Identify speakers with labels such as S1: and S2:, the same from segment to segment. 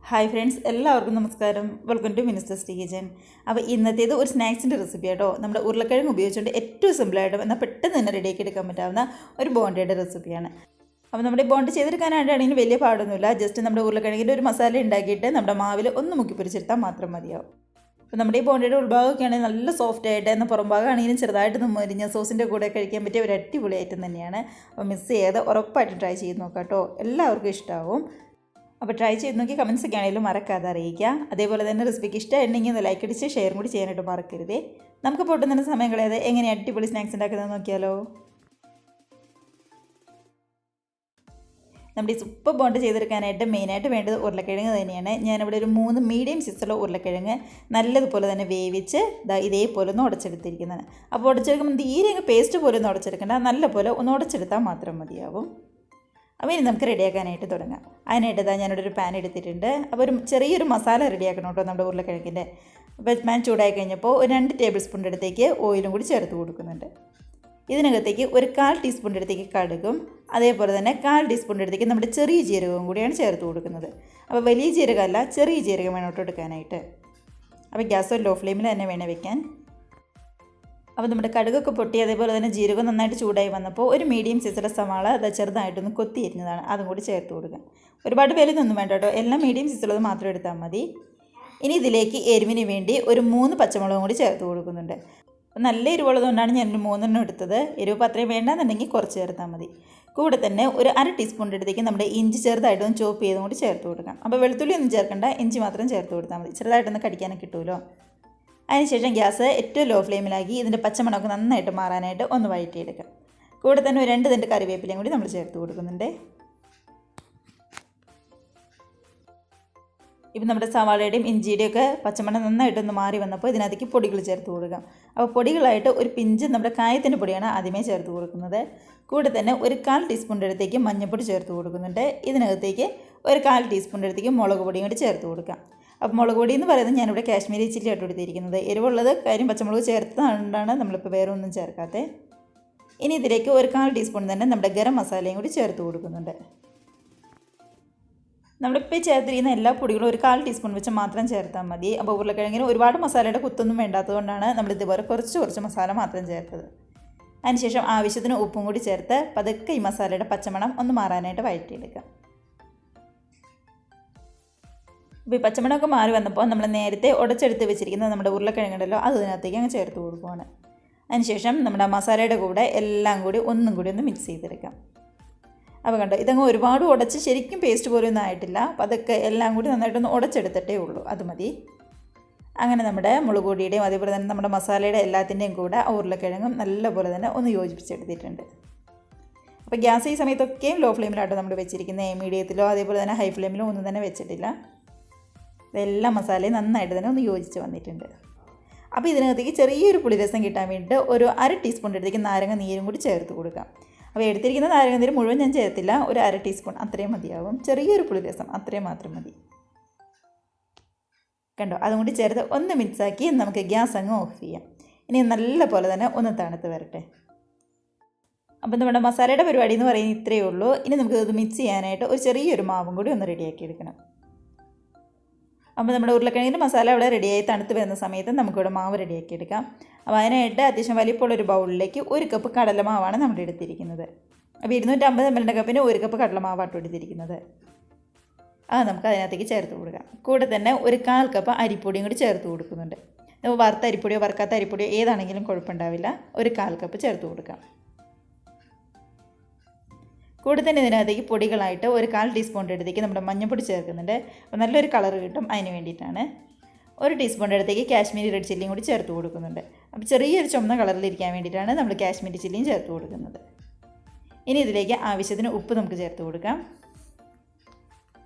S1: Hi friends, എല്ലാവർക്കും നമസ്കാരം. Welcome to Minister Kitchen. അപ്പോൾ ഇന്നത്തേത് ഒരു സ്നാക്സിൻ്റെ റെസിപ്പി ആട്ടോ. നമ്മുടെ ഉരുളക്കിഴങ്ങ് ഉപയോഗിച്ചുകൊണ്ട് ഏറ്റവും സിമ്പിളായിട്ടും എന്നാൽ പെട്ടെന്ന് തന്നെ റെഡിയാക്കി എടുക്കാൻ പറ്റാവുന്ന ഒരു ബോണ്ടയുടെ റെസിപ്പിയാണ്. അപ്പോൾ നമ്മുടെ ബോണ്ട് ചെയ്തെടുക്കാനായിട്ടാണെങ്കിൽ വലിയ പാടൊന്നുമില്ല. ജസ്റ്റ് നമ്മുടെ ഉരുളക്കിഴങ്ങിൻ്റെ ഒരു മസാല ഉണ്ടാക്കിയിട്ട് നമ്മുടെ മാവിൽ ഒന്ന് മുക്കി പൊരിച്ചെടുത്താൽ മാത്രം മതിയാവും. അപ്പോൾ നമ്മുടെ ഈ ബോണ്ടയുടെ ഉൾഭാഗമൊക്കെ ആണെങ്കിൽ നല്ല സോഫ്റ്റ് ആയിട്ട്, എന്നാൽ പുറം ഭാഗമാണെങ്കിലും ചെറുതായിട്ട് മൊരിഞ്ഞ സോസിൻ്റെ കൂടെ കഴിക്കാൻ പറ്റിയ ഒരു അടിപൊളി ഐറ്റം തന്നെയാണ്. അപ്പോൾ മിസ് ചെയ്യാതെ ഉറപ്പായിട്ട് ട്രൈ ചെയ്ത് നോക്കാം കേട്ടോ. എല്ലാവർക്കും ഇഷ്ടമാവും. അപ്പോൾ ട്രൈ ചെയ്ത് നോക്കി കമൻസൊക്കെ ആണെങ്കിലും മറക്കാതെ അറിയിക്കുക. അതേപോലെ തന്നെ റെസിപ്പിക്ക് ഇഷ്ടമുണ്ടെങ്കിൽ ഒന്ന് ലൈക്ക് അടിച്ച് ഷെയർ കൂടി ചെയ്യാനായിട്ട് മറക്കരുതേ. നമുക്ക് പൊട്ടുന്ന തന്നെ സമയം കളയാതെ എങ്ങനെ അടിപൊളി സ്നാക്സ് ഉണ്ടാക്കുന്നത് നോക്കിയാലോ. നമ്മുടെ ഈ സൂപ്പർ ബോണ്ട് ചെയ്തെടുക്കാനായിട്ട് മെയിനായിട്ട് വേണ്ടത് ഉരുളക്കിഴങ്ങ് തന്നെയാണ്. ഞാനിവിടെ ഒരു 3 മീഡിയം സൈസുള്ള ഉരുളക്കിഴങ്ങ് നല്ലതുപോലെ തന്നെ വേവിച്ച് ഇതേപോലെ ഒന്ന് ഉടച്ചെടുത്തിരിക്കുന്നതാണ്. അപ്പോൾ ഉടച്ചെടുക്കുമ്പോൾ തീരെ പേസ്റ്റ് പോലെ ഒന്ന് ഉടച്ചെടുക്കേണ്ട, നല്ലപോലെ ഒന്ന് ഉടച്ചെടുത്താൽ മാത്രം മതിയാവും. അപ്പോൾ ഇനി നമുക്ക് റെഡിയാക്കാനായിട്ട് തുടങ്ങാം. അതിനായിട്ട് ഞാനിവിടെ ഒരു പാൻ എടുത്തിട്ടുണ്ട്. അപ്പോൾ ഒരു ചെറിയൊരു മസാല റെഡിയാക്കണം കേട്ടോ നമ്മുടെ ഉരുളക്കിഴങ്ങിൻ്റെ. അപ്പോൾ പാൻ ചൂടായി കഴിഞ്ഞപ്പോൾ ഒരു 2 ടേബിൾ സ്പൂണിൻ്റെ അടുത്തേക്ക് ഓയിലും കൂടി ചേർത്ത് കൊടുക്കുന്നുണ്ട്. ഇതിനകത്തേക്ക് ഒരു 1/4 ടീസ്പൂണിൻ്റെ അടുത്തേക്ക് കടുകും അതേപോലെ തന്നെ 1/4 ടീസ്പൂണിൻ്റെ അടുത്തേക്ക് നമ്മുടെ ചെറിയ ജീരകവും കൂടിയാണ് ചേർത്ത് കൊടുക്കുന്നത്. അപ്പോൾ വലിയ ജീരകമല്ല, ചെറിയ ജീരകം വേണം കേട്ടോ എടുക്കാനായിട്ട്. അപ്പോൾ ഗ്യാസ് ലോ ഫ്ലെയിമിൽ തന്നെ വേണം വെക്കാൻ. അപ്പോൾ നമ്മുടെ കടുകൊക്കെ പൊട്ടി അതേപോലെ തന്നെ ജീരകം നന്നായിട്ട് ചൂടായി വന്നപ്പോൾ ഒരു മീഡിയം സൈസുള്ള സവാള ചെറുതായിട്ടൊന്ന് കൊത്തി അരിഞ്ഞതാണ്, അതും കൂടി ചേർത്ത് കൊടുക്കുക. ഒരുപാട് വലുതൊന്നും വേണ്ട കേട്ടോ, എല്ലാം മീഡിയം സൈസുള്ളത് മാത്രം എടുത്താൽ മതി. ഇനി ഇതിലേക്ക് എരിവിന് വേണ്ടി ഒരു 3 പച്ചമുളകും കൂടി ചേർത്ത് കൊടുക്കുന്നുണ്ട്. നല്ല എരിവുള്ളതുകൊണ്ടാണ് ഞാൻ 3 എടുത്തത്. എരിവ് അത്രയും വേണ്ടാന്നുണ്ടെങ്കിൽ കുറച്ച് ചേർത്താൽ മതി. കൂടെ തന്നെ ഒരു 1/2 ടീസ്പൂണിൻ്റെ അടുത്തേക്ക് നമ്മുടെ ഇഞ്ചി ചെറുതായിട്ടൊന്ന് ചോപ്പ് ചെയ്തും കൂടി ചേർത്ത് കൊടുക്കാം. അപ്പോൾ വെളുത്തുള്ളി ഒന്നും ചേർക്കണ്ട, ഇഞ്ചി മാത്രം ചേർത്ത് കൊടുത്താൽ മതി. ചെറുതായിട്ടൊന്ന് കടിക്കാനൊക്കെ കിട്ടുമല്ലോ. അതിനുശേഷം ഗ്യാസ് ഏറ്റവും ലോ ഫ്ലെയിമിലാക്കി ഇതിൻ്റെ പച്ചമണമൊക്കെ നന്നായിട്ട് മാറാനായിട്ട് ഒന്ന് വഴറ്റിയെടുക്കാം. കൂടെ തന്നെ ഒരു 2 തണ്ട് കറിവേപ്പിലയും കൂടി നമ്മൾ ചേർത്ത് കൊടുക്കുന്നുണ്ട്. ഇപ്പം നമ്മുടെ സവാളയുടെയും ഇഞ്ചിയുടെയും ഒക്കെ പച്ചമണം നന്നായിട്ടൊന്ന് മാറി വന്നപ്പോൾ ഇതിനകത്തേക്ക് പൊടികൾ ചേർത്ത് കൊടുക്കാം. അപ്പോൾ പൊടികളായിട്ട് ഒരു പിഞ്ച് നമ്മുടെ കായത്തിൻ്റെ പൊടിയാണ് ആദ്യമേ ചേർത്ത് കൊടുക്കുന്നത്. കൂടെ തന്നെ ഒരു 1/4 ടീസ്പൂണിൻ്റെ അടുത്തേക്ക് മഞ്ഞൾപ്പൊടി ചേർത്ത് കൊടുക്കുന്നുണ്ട്. ഇതിനകത്തേക്ക് ഒരു 1/4 ടീസ്പൂണിൻ്റെ അടുത്തേക്ക് മുളക് പൊടിയും കൂടി ചേർത്ത് കൊടുക്കാം. അപ്പോൾ മുളക് പൊടി എന്ന് പറയുന്നത് ഞാനിവിടെ കാശ്മീരി ചില്ലി ആയിട്ട് എടുത്തിരിക്കുന്നത്. എരിവുള്ളത് കാര്യം പച്ചമുളക് ചേർത്തതുകൊണ്ടാണ് നമ്മളിപ്പോൾ വേറെ ഒന്നും ചേർക്കാത്തത്. ഇനി ഇതിലേക്ക് ഒരു 1/4 ടീസ്പൂൺ തന്നെ നമ്മുടെ ഗരം മസാലയും കൂടി ചേർത്ത് കൊടുക്കുന്നുണ്ട്. നമ്മളിപ്പോൾ ചേർത്തിരിക്കുന്ന എല്ലാ പൊടികളും ഒരു 1/4 ടീസ്പൂൺ വെച്ച് മാത്രം ചേർത്താൽ മതി. അപ്പോൾ ഉരുളക്കിഴങ്ങിന് ഒരുപാട് മസാലയുടെ കുത്തൊന്നും വേണ്ടാത്തതുകൊണ്ടാണ് നമ്മൾ ഇതുപോലെ കുറച്ച് മസാല മാത്രം ചേർത്തത്. അതിനുശേഷം ആവശ്യത്തിന് ഉപ്പും കൂടി ചേർത്ത് പതുക്കെ ഈ മസാലയുടെ പച്ചമണം ഒന്ന് മാറാനായിട്ട് വഴറ്റിയെടുക്കാം. അപ്പോൾ ഈ പച്ചമണമൊക്കെ മാറി വന്നപ്പോൾ നമ്മൾ നേരത്തെ ഉടച്ചെടുത്ത് വെച്ചിരിക്കുന്ന നമ്മുടെ ഉരുളക്കിഴങ്ങുണ്ടല്ലോ, അത് ഇതിനകത്തേക്ക് അങ്ങ് ചേർത്ത് കൊടുക്കുകയാണ്. അതിനുശേഷം നമ്മുടെ മസാലയുടെ കൂടെ എല്ലാം കൂടി ഒന്നും കൂടി ഒന്ന് മിക്സ് ചെയ്തെടുക്കാം. അപ്പോൾ കണ്ടോ, ഇതങ്ങ് ഒരുപാട് ഉടച്ച് ശരിക്കും പേസ്റ്റ് പോലെ ഒന്നും ആയിട്ടില്ല. അപ്പോൾ അതൊക്കെ എല്ലാം കൂടി നന്നായിട്ടൊന്ന് ഉടച്ചെടുത്തിട്ടേ ഉള്ളൂ, അത് മതി. അങ്ങനെ നമ്മുടെ മുളക് പൊടിയുടെയും അതേപോലെ തന്നെ നമ്മുടെ മസാലയുടെ എല്ലാത്തിൻ്റെയും കൂടെ ഉരുളക്കിഴങ്ങും നല്ലപോലെ തന്നെ ഒന്ന് യോജിപ്പിച്ചെടുത്തിട്ടുണ്ട്. അപ്പോൾ ഗ്യാസ് ഈ സമയത്തൊക്കെയും ലോ ഫ്ലെയിമിലാട്ടോ നമ്മൾ വെച്ചിരിക്കുന്നത്. മീഡിയത്തിലോ അതേപോലെ തന്നെ ഹൈ ഫ്ലെയിമിലോ ഒന്നും തന്നെ വെച്ചിട്ടില്ല. ഇതെല്ലാം മസാലയും നന്നായിട്ട് തന്നെ ഒന്ന് യോജിച്ച് വന്നിട്ടുണ്ട്. അപ്പോൾ ഇതിനകത്തേക്ക് ചെറിയൊരു പുളിരസം കിട്ടാൻ വേണ്ടിയിട്ട് ഒരു 1/2 ടീസ്പൂണിൻ്റെ അടുത്തേക്ക് നാരങ്ങ നീരും കൂടി ചേർത്ത് കൊടുക്കാം. അപ്പോൾ എടുത്തിരിക്കുന്ന നാരങ്ങ നീര് മുഴുവൻ ഞാൻ ചേർത്തില്ല, ഒരു 1/2 ടീസ്പൂൺ അത്രയും മതിയാവും. ചെറിയൊരു പുളിരസം അത്രയും മാത്രം മതി. കണ്ടോ, അതും കൂടി ചേർത്ത് ഒന്ന് മിക്സാക്കി നമുക്ക് ഗ്യാസ് അങ്ങ് ഓഫ് ചെയ്യാം. ഇനി നല്ല പോലെ തന്നെ ഒന്ന് തണുത്ത് വരട്ടെ. അപ്പോൾ നമ്മുടെ മസാലയുടെ പരിപാടി എന്ന് പറയുന്നത് ഇത്രയേ ഉള്ളൂ. ഇനി നമുക്ക് ഇത് മിക്സ് ചെയ്യാനായിട്ട് ഒരു ചെറിയൊരു മാവും കൂടി ഒന്ന് റെഡിയാക്കി എടുക്കണം. അപ്പോൾ നമ്മുടെ ഉരുളക്കിഴങ്ങിൻ്റെ മസാല അവിടെ റെഡിയായി തണുത്ത് വരുന്ന സമയത്ത് നമുക്കിവിടെ മാവ് റെഡിയാക്കി എടുക്കാം. അപ്പോൾ അതിനായിട്ട് അത്യാവശ്യം വലിപ്പമുള്ളൊരു ബൗളിലേക്ക് 1 കപ്പ് കടലമാവാണ് നമ്മൾ എടുത്തിരിക്കുന്നത്. അപ്പോൾ 250 ml കപ്പിന് 1 കപ്പ് കടലമാവാട്ടോ എടുത്തിരിക്കുന്നത്. അത് നമുക്ക് അതിനകത്തേക്ക് ചേർത്ത് കൊടുക്കാം. കൂടെ തന്നെ ഒരു 1/4 കപ്പ് അരിപ്പൊടിയും കൂടി ചേർത്ത് കൊടുക്കുന്നുണ്ട്. അപ്പോൾ വറുത്ത അരിപ്പൊടിയോ വറുക്കാത്ത അരിപ്പൊടിയോ ഏതാണെങ്കിലും കുഴപ്പമുണ്ടാവില്ല. ഒരു 1/4 കപ്പ് ചേർത്ത് കൊടുക്കാം. കൂടെ തന്നെ ഇതിനകത്തേക്ക് പൊടികളായിട്ട് ഒരു 1/4 ടീസ്പൂണിൻ്റെ അടുത്തേക്ക് നമ്മുടെ മഞ്ഞൾപ്പൊടി ചേർക്കുന്നുണ്ട്. അപ്പോൾ നല്ലൊരു കളർ കിട്ടും, അതിന് വേണ്ടിയിട്ടാണ്. 1 ടീസ്പൂണിൻ്റെ അടുത്തേക്ക് കാശ്മീരി റെഡ് ചില്ലിയും കൂടി ചേർത്ത് കൊടുക്കുന്നുണ്ട്. അപ്പോൾ ചെറിയൊരു ചുമന്ന കളറിലിരിക്കാൻ വേണ്ടിയിട്ടാണ് നമ്മൾ കാശ്മീരി ചില്ലിയും ചേർത്ത് കൊടുക്കുന്നത്. ഇനി ഇതിലേക്ക് ആവശ്യത്തിന് ഉപ്പ് നമുക്ക് ചേർത്ത് കൊടുക്കാം.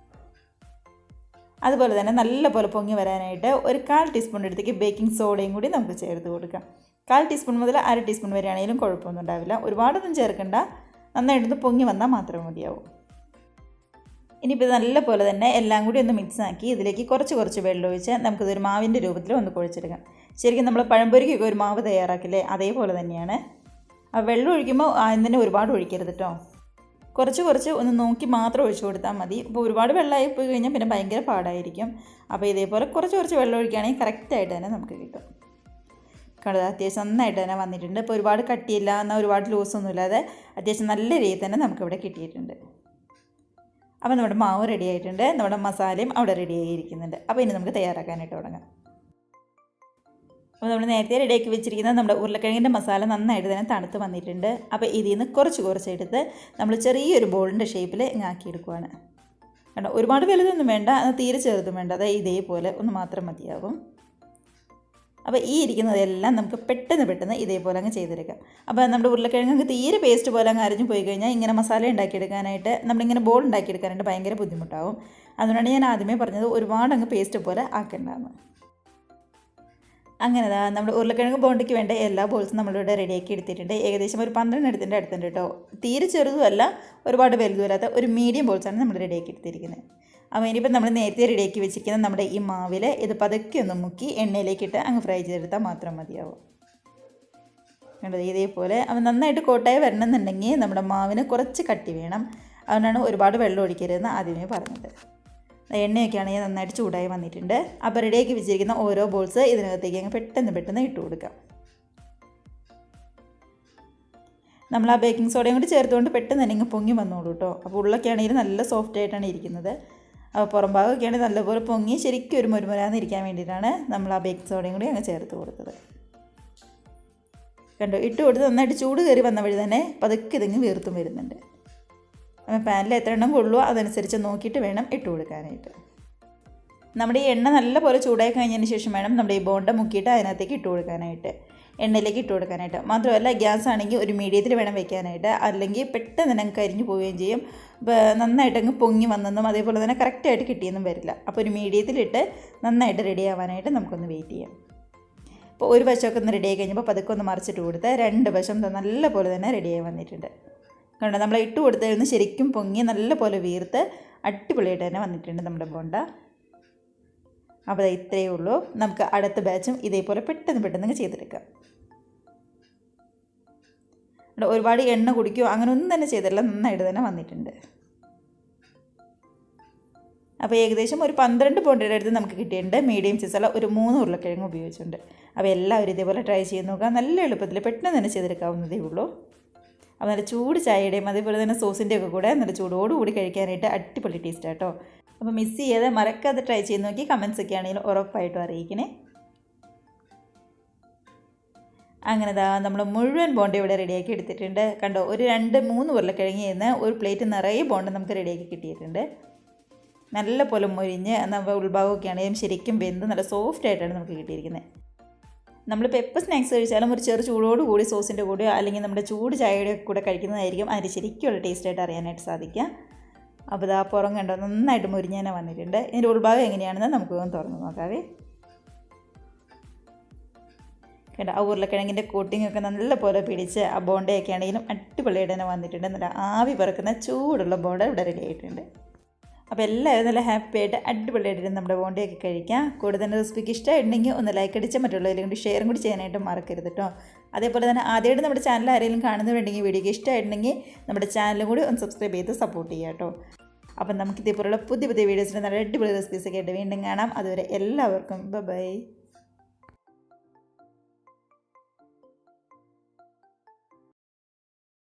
S1: അതുപോലെ തന്നെ നല്ലപോലെ പൊങ്ങി വരാനായിട്ട് ഒരു 1/4 ടീസ്പൂണിൻ്റെ അടുത്തേക്ക് ബേക്കിംഗ് സോഡയും കൂടി നമുക്ക് ചേർത്ത് കൊടുക്കാം. 1/4 ടീസ്പൂൺ മുതൽ 1/2 ടീസ്പൂൺ വരെ ആണെങ്കിലും കുഴപ്പമൊന്നും ഉണ്ടാവില്ല. ഒരുപാടൊന്നും ചേർക്കണ്ട, നന്നായിട്ടൊന്ന് പൊങ്ങി വന്നാൽ മാത്രം മതിയാവും. ഇനിയിപ്പോൾ ഇത് നല്ലപോലെ തന്നെ എല്ലാം കൂടി ഒന്ന് മിക്സാക്കി ഇതിലേക്ക് കുറച്ച് വെള്ളം ഒഴിച്ച് നമുക്കിതൊരു മാവിൻ്റെ രൂപത്തിൽ ഒന്ന് കുഴച്ചെടുക്കാം. ശരിക്കും നമ്മൾ പഴംപൊരിക്കൊക്കെ ഒരു മാവ് തയ്യാറാക്കില്ലേ, അതേപോലെ തന്നെയാണ്. ആ വെള്ളം ഒഴിക്കുമ്പോൾ ആദ്യം തന്നെ ഒരുപാട് ഒഴിക്കരുത് കേട്ടോ. കുറച്ച് ഒന്ന് നോക്കി മാത്രം ഒഴിച്ചു കൊടുത്താൽ മതി. ഇപ്പോൾ ഒരുപാട് വെള്ളമായി പോയി കഴിഞ്ഞാൽ പിന്നെ ഭയങ്കര പാടായിരിക്കും. അപ്പോൾ ഇതേപോലെ കുറച്ച് വെള്ളം ഒഴിക്കുകയാണെങ്കിൽ കറക്റ്റായിട്ട് തന്നെ നമുക്ക് കിട്ടും. കണ്ടത് അത്യാവശ്യം നന്നായിട്ട് തന്നെ വന്നിട്ടുണ്ട്. ഇപ്പോൾ ഒരുപാട് കട്ടിയില്ല എന്നാൽ ഒരുപാട് ലൂസൊന്നും ഇല്ലാതെ അത്യാവശ്യം നല്ല രീതിയിൽ തന്നെ നമുക്കിവിടെ കിട്ടിയിട്ടുണ്ട്. അപ്പോൾ നമ്മുടെ മാവ് റെഡി ആയിട്ടുണ്ട്. നമ്മുടെ മസാലയും അവിടെ റെഡി ആയിരിക്കുന്നുണ്ട്. അപ്പോൾ ഇനി നമുക്ക് തയ്യാറാക്കാനായിട്ട് തുടങ്ങാം. അപ്പോൾ നമ്മൾ നേരത്തെ റെഡിയാക്കി വെച്ചിരിക്കുന്ന നമ്മുടെ ഉരുളക്കിഴങ്ങിൻ്റെ മസാല നന്നായിട്ട് തന്നെ തണുത്ത് വന്നിട്ടുണ്ട്. അപ്പോൾ ഇതിൽ നിന്ന് കുറച്ചെടുത്ത് നമ്മൾ ചെറിയൊരു ബോളിൻ്റെ ഷേപ്പിൽ ആക്കിയെടുക്കുവാണ്. കാരണം ഒരുപാട് വലുതൊന്നും വേണ്ട, തീരെ ചെറുതും വേണ്ട. അതായത് ഇതേപോലെ ഒന്ന് മാത്രം മതിയാവും. അപ്പോൾ ഈ ഇരിക്കുന്നതെല്ലാം നമുക്ക് പെട്ടെന്ന് ഇതേപോലെ അങ്ങ് ചെയ്തെടുക്കാം. അപ്പോൾ നമ്മുടെ ഉരുളക്കിഴങ്ങ് തീരെ പേസ്റ്റ് പോലെ അങ്ങ് അരിഞ്ഞു പോയി കഴിഞ്ഞാൽ ഇങ്ങനെ മസാല ഉണ്ടാക്കിയെടുക്കാനായിട്ട് നമ്മളിങ്ങനെ ബോൾ ഉണ്ടാക്കിയെടുക്കാനായിട്ട് ഭയങ്കര ബുദ്ധിമുട്ടാവും. അതുകൊണ്ടാണ് ഞാൻ ആദ്യമേ പറഞ്ഞത് ഒരുപാട് അങ്ങ് പേസ്റ്റ് പോലെ ആക്കേണ്ടതെന്ന്. അങ്ങനെ നമ്മുടെ ഉരുളക്കിഴങ്ങ് ബോണ്ടിക്ക് വേണ്ട എല്ലാ ബോൾസും നമ്മളിവിടെ റെഡിയാക്കി എടുത്തിട്ടുണ്ട്. ഏകദേശം ഒരു 12 എടുത്തിൻ്റെ അടുത്തുണ്ട് കേട്ടോ. തീരെ ചെറുതുമല്ല ഒരുപാട് വലുതുമല്ലാത്ത ഒരു മീഡിയം ബോൾസാണ് നമ്മൾ റെഡിയാക്കി എടുത്തിരിക്കുന്നത്. അപ്പോൾ ഇനിയിപ്പോൾ നമ്മൾ നേരത്തെ റെഡിയാക്കി വെച്ചിരിക്കുന്ന നമ്മുടെ ഈ മാവിൽ ഇത് പതുക്കെ ഒന്ന് മുക്കി എണ്ണയിലേക്കിട്ട് അങ്ങ് ഫ്രൈ ചെയ്തെടുത്താൽ മാത്രം മതിയാവും. കണ്ടത് ഇതേപോലെ അപ്പോൾ നന്നായിട്ട് കോട്ടായി വരണമെന്നുണ്ടെങ്കിൽ നമ്മുടെ മാവിന് കുറച്ച് കട്ടി വേണം. അതുകൊണ്ടാണ് ഒരുപാട് വെള്ളം ഒഴിക്കരുതെന്ന് ആദ്യമേ പറഞ്ഞത്. എണ്ണയൊക്കെ ആണെങ്കിൽ നന്നായിട്ട് ചൂടായി വന്നിട്ടുണ്ട്. അപ്പോൾ റെഡിയാക്കി വെച്ചിരിക്കുന്ന ഓരോ ബോൾസ് ഇതിനകത്തേക്ക് അങ്ങ് പെട്ടെന്ന് ഇട്ട് കൊടുക്കാം. നമ്മൾ ആ ബേക്കിംഗ് സോഡയും കൂടി ചേർത്തുകൊണ്ട് പെട്ടെന്ന് തന്നെ ഇങ്ങ് പൊങ്ങി വന്നോളൂ കേട്ടോ. അപ്പോൾ ഉള്ളൊക്കെ ആണെങ്കിൽ നല്ല സോഫ്റ്റ് ആയിട്ടാണ് ഇരിക്കുന്നത്. അപ്പോൾ പുറം ഭാഗമൊക്കെ ആണെങ്കിൽ നല്ലപോലെ പൊങ്ങി ശരിക്കും ഒരു മുരുമുരാന്ന് ഇരിക്കാൻ വേണ്ടിയിട്ടാണ് നമ്മൾ ആ ബേക്കിംഗ് സോഡയും കൂടി അങ്ങ് ചേർത്ത് കൊടുത്തത്. കണ്ടോ, ഇട്ട് കൊടുത്ത് നന്നായിട്ട് ചൂട് കയറി വന്ന വഴി തന്നെ പതുക്കെ ഇതിങ്ങ് വീർത്തും വരുന്നുണ്ട്. അപ്പോൾ പാനിൽ എത്ര എണ്ണം കൊള്ളുമോ അതനുസരിച്ച് നോക്കിയിട്ട് വേണം ഇട്ട് കൊടുക്കാനായിട്ട്. നമ്മുടെ ഈ എണ്ണ നല്ലപോലെ ചൂടായി കഴിഞ്ഞതിന് ശേഷം വേണം നമ്മുടെ ഈ ബോണ്ട മുക്കിയിട്ട് അതിനകത്തേക്ക് ഇട്ട് കൊടുക്കാനായിട്ട്, എണ്ണയിലേക്ക് ഇട്ട് കൊടുക്കാനായിട്ട്. മാത്രമല്ല ഗ്യാസ് ആണെങ്കിൽ ഒരു മീഡിയത്തിൽ വേണം വെക്കാനായിട്ട്, അല്ലെങ്കിൽ പെട്ടെന്ന് തന്നെ അങ്ങ് കരിഞ്ഞു പോവുകയും ചെയ്യും. നന്നായിട്ട് അങ്ങ് പൊങ്ങി വന്നെന്നും അതേപോലെ തന്നെ കറക്റ്റായിട്ട് കിട്ടിയെന്നും വരില്ല. അപ്പോൾ ഒരു മീഡിയത്തിലിട്ട് നന്നായിട്ട് റെഡി ആവാനായിട്ട് നമുക്കൊന്ന് വെയിറ്റ് ചെയ്യാം. അപ്പോൾ ഒരു വശമൊക്കെ ഒന്ന് റെഡി ആയി കഴിഞ്ഞപ്പോൾ പതുക്കെ ഒന്ന് മറിച്ചിട്ട് കൊടുത്ത് 2 വശം നല്ലപോലെ തന്നെ റെഡിയായി വന്നിട്ടുണ്ട്. കണ്ടോ, നമ്മൾ ഇട്ട് കൊടുത്തതിന് ശരിക്കും പൊങ്ങി നല്ലപോലെ വീർത്ത് അടിപൊളിയായിട്ട് തന്നെ വന്നിട്ടുണ്ട് നമ്മുടെ ബോണ്ട. അപ്പോൾ ഇത്രയേ ഉള്ളൂ. നമുക്ക് അടുത്ത ബാച്ചും ഇതേപോലെ പെട്ടെന്ന് ചെയ്തെടുക്കാം. ഒരുപാട് എണ്ണ കുടിക്കുകയോ അങ്ങനെ ഒന്നും തന്നെ ചെയ്തില്ല, നന്നായിട്ട് തന്നെ വന്നിട്ടുണ്ട്. അപ്പോൾ ഏകദേശം ഒരു 12 ബോണ്ടയുടെ അടുത്ത് നമുക്ക് കിട്ടിയിട്ടുണ്ട്. മീഡിയം സൈസുള്ള ഒരു 3 ഉരുളക്കിഴങ്ങ് ഉപയോഗിച്ചിട്ടുണ്ട്. അപ്പോൾ എല്ലാവരും ഇതേപോലെ ട്രൈ ചെയ്ത് നോക്കുക. നല്ല എളുപ്പത്തിൽ പെട്ടെന്ന് തന്നെ ചെയ്തെടുക്കാവുന്നതേ ഉള്ളൂ. അപ്പോൾ നല്ല ചൂട് ചായയുടെയും അതേപോലെ തന്നെ സോസിൻ്റെയൊക്കെ കൂടെ നല്ല ചൂടോടുകൂടി കഴിക്കാനായിട്ട് അടിപൊളി ടേസ്റ്റ് കേട്ടോ. അപ്പോൾ മിസ് ചെയ്യാതെ മറക്കാതെ ട്രൈ ചെയ്ത് നോക്കി കമൻസൊക്കെ ആണെങ്കിലും ഉറപ്പായിട്ടും അറിയിക്കണേ. അങ്ങനെ നമ്മൾ മുഴുവൻ ബോണ്ട ഇവിടെ റെഡിയാക്കി എടുത്തിട്ടുണ്ട്. കണ്ടോ, ഒരു 2-3 ഉരുളക്കിഴങ്ങി നിന്ന് ഒരു പ്ലേറ്റ് നിറയെ ബോണ്ട നമുക്ക് റെഡിയാക്കി കിട്ടിയിട്ടുണ്ട്. നല്ല പോലെ മൊരിഞ്ഞ് നമ്മൾ ഉൾഭാഗമൊക്കെ ആണെങ്കിലും ശരിക്കും വെന്ത് നല്ല സോഫ്റ്റ് ആയിട്ടാണ് നമുക്ക് കിട്ടിയിരിക്കുന്നത്. നമ്മളിപ്പോൾ എപ്പോൾ സ്നാക്സ് കഴിച്ചാലും ഒരു ചെറു ചൂടോടുകൂടി സോസിൻ്റെ കൂടെയോ അല്ലെങ്കിൽ നമ്മുടെ ചൂട് ചായയുടെ കൂടെ കഴിക്കുന്നതായിരിക്കും അതിന് ശരിക്കുള്ള ടേസ്റ്റായിട്ട് അറിയാനായിട്ട് സാധിക്കുക. അപ്പോൾ ഇതാ പുറം കണ്ടോ നന്നായിട്ട് മുരിഞ്ഞ് തന്നെ വന്നിട്ടുണ്ട്. ഇതിൻ്റെ ഉൾഭാഗം എങ്ങനെയാണെന്ന് നമുക്ക് തുറന്ന് നോക്കാവേ. കേട്ടോ, ആ ഉരുളക്കിഴങ്ങിൻ്റെ കോട്ടിങ്ങൊക്കെ നല്ലപോലെ പിടിച്ച് ആ ബോണ്ടയൊക്കെ ആണെങ്കിലും അടിപൊളിയായിട്ട് തന്നെ വന്നിട്ടുണ്ട്. നല്ല ആവി പറക്കുന്ന ചൂടുള്ള ബോണ്ട ഇവിടെ റെഡി ആയിട്ടുണ്ട്. അപ്പോൾ എല്ലാവരും നല്ല ഹാപ്പി ആയിട്ട് അടിപൊളിയായിട്ട് നമ്മുടെ ബോണ്ടയൊക്കെ കഴിക്കാം. കൂടുതൽ റെസിപ്പിക്ക് ഇഷ്ടമായിട്ടുണ്ടെങ്കിൽ ഒന്ന് ലൈക്ക് അടിച്ച് മറ്റുള്ളവരെയും കൂടി ഷെയറും കൂടി ചെയ്യാനായിട്ട് മറക്കരുത് കേട്ടോ. അതേപോലെ തന്നെ ആദ്യമായിട്ട് നമ്മുടെ ചാനൽ ആരെങ്കിലും കാണുന്നുണ്ടെങ്കിൽ വീഡിയോക്ക് ഇഷ്ടമായിട്ടുണ്ടെങ്കിൽ നമ്മുടെ ചാനലും കൂടി ഒന്ന് സബ്സ്ക്രൈബ് ചെയ്ത് സപ്പോർട്ട് ചെയ്യാം കേട്ടോ. അപ്പം നമുക്ക് ഇതേപോലുള്ള പുതിയ വീഡിയോസിന് നല്ല അടിപൊളി റെസിപ്പീസൊക്കെ ആയിട്ട് വീണ്ടും കാണാം. അതുവരെ എല്ലാവർക്കും ബൈ.